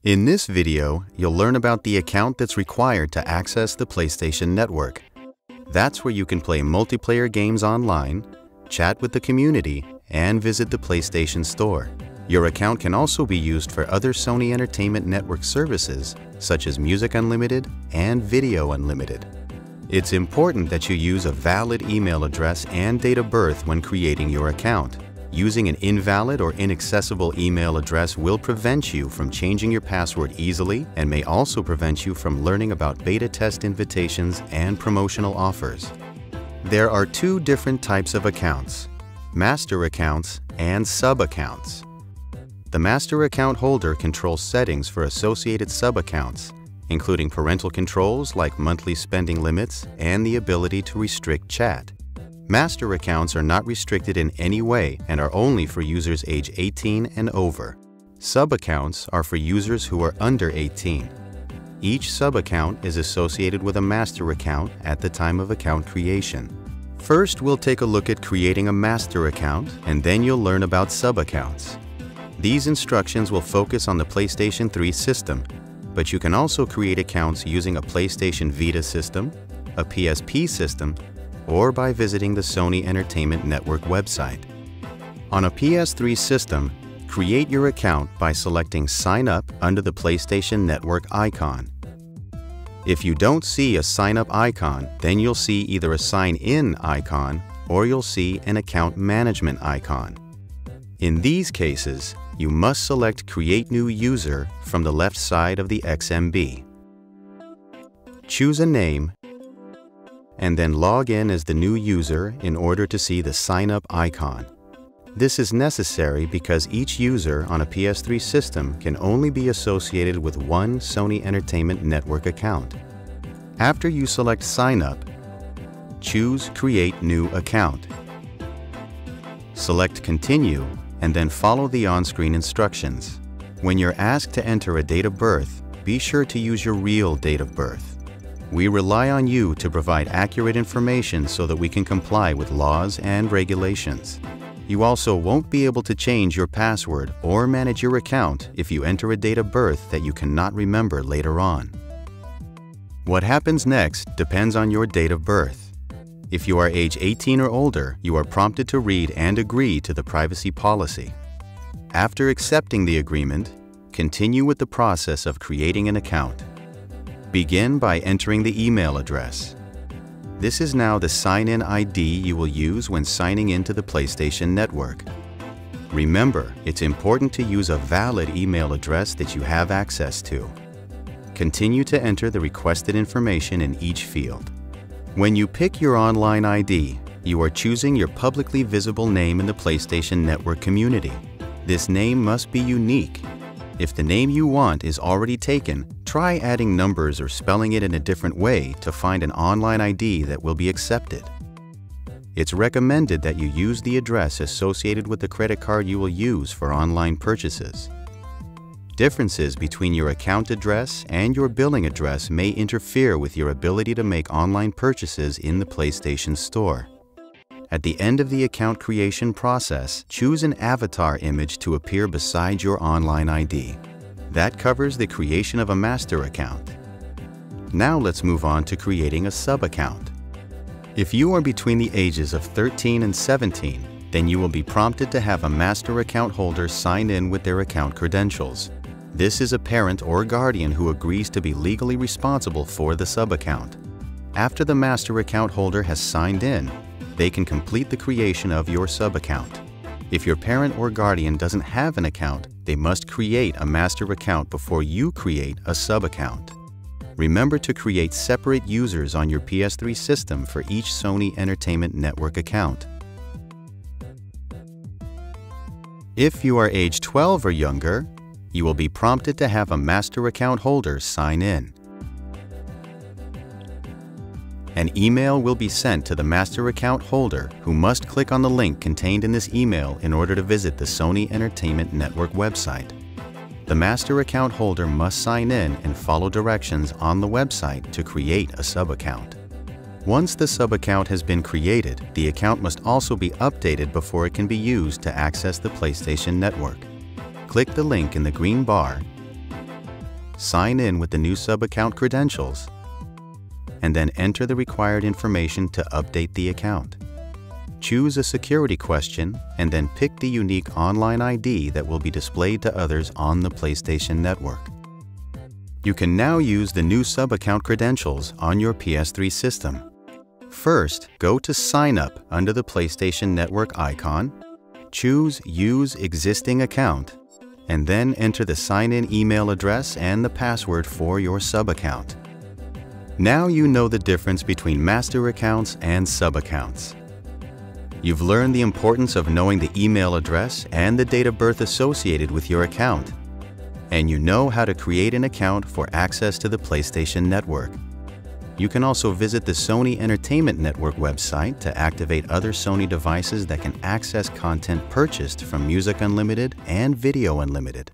In this video, you'll learn about the account that's required to access the PlayStation Network. That's where you can play multiplayer games online, chat with the community, and visit the PlayStation Store. Your account can also be used for other Sony Entertainment Network services, such as Music Unlimited and Video Unlimited. It's important that you use a valid email address and date of birth when creating your account. Using an invalid or inaccessible email address will prevent you from changing your password easily and may also prevent you from learning about beta test invitations and promotional offers. There are two different types of accounts: master accounts and sub-accounts. The master account holder controls settings for associated sub-accounts, including parental controls like monthly spending limits and the ability to restrict chat. Master accounts are not restricted in any way and are only for users age 18 and over. Sub-accounts are for users who are under 18. Each sub-account is associated with a master account at the time of account creation. First, we'll take a look at creating a master account, and then you'll learn about sub-accounts. These instructions will focus on the PlayStation 3 system, but you can also create accounts using a PlayStation Vita system, a PSP system, or by visiting the Sony Entertainment Network website. On a PS3 system, create your account by selecting Sign Up under the PlayStation Network icon. If you don't see a Sign Up icon, then you'll see either a Sign In icon or you'll see an Account Management icon. In these cases, you must select Create New User from the left side of the XMB. Choose a name and then log in as the new user in order to see the Sign Up icon. This is necessary because each user on a PS3 system can only be associated with one Sony Entertainment Network account. After you select Sign Up, choose Create New Account. Select Continue and then follow the on-screen instructions. When you're asked to enter a date of birth, be sure to use your real date of birth. We rely on you to provide accurate information so that we can comply with laws and regulations. You also won't be able to change your password or manage your account if you enter a date of birth that you cannot remember later on. What happens next depends on your date of birth. If you are age 18 or older, you are prompted to read and agree to the privacy policy. After accepting the agreement, continue with the process of creating an account. Begin by entering the email address. This is now the sign-in ID you will use when signing into the PlayStation Network. Remember, it's important to use a valid email address that you have access to. Continue to enter the requested information in each field. When you pick your online ID, you are choosing your publicly visible name in the PlayStation Network community. This name must be unique. If the name you want is already taken, try adding numbers or spelling it in a different way to find an online ID that will be accepted. It's recommended that you use the address associated with the credit card you will use for online purchases. Differences between your account address and your billing address may interfere with your ability to make online purchases in the PlayStation Store. At the end of the account creation process, choose an avatar image to appear beside your online ID. That covers the creation of a master account. Now let's move on to creating a sub-account. If you are between the ages of 13 and 17, then you will be prompted to have a master account holder sign in with their account credentials. This is a parent or guardian who agrees to be legally responsible for the sub-account. After the master account holder has signed in, they can complete the creation of your sub-account. If your parent or guardian doesn't have an account, they must create a master account before you create a sub-account. Remember to create separate users on your PS3 system for each Sony Entertainment Network account. If you are age 12 or younger, you will be prompted to have a master account holder sign in. An email will be sent to the master account holder who must click on the link contained in this email in order to visit the Sony Entertainment Network website. The master account holder must sign in and follow directions on the website to create a sub-account. Once the sub-account has been created, the account must also be updated before it can be used to access the PlayStation Network. Click the link in the green bar sign in with the new sub account credentials, and then enter the required information to update the account. Choose a security question and then pick the unique online ID that will be displayed to others on the PlayStation Network. You can now use the new sub account credentials on your PS3 system. First, go to Sign Up under the PlayStation Network icon, choose Use Existing Account, and then enter the sign-in email address and the password for your sub account. Now you know the difference between master accounts and sub accounts. You've learned the importance of knowing the email address and the date of birth associated with your account, and you know how to create an account for access to the PlayStation Network. You can also visit the Sony Entertainment Network website to activate other Sony devices that can access content purchased from Music Unlimited and Video Unlimited.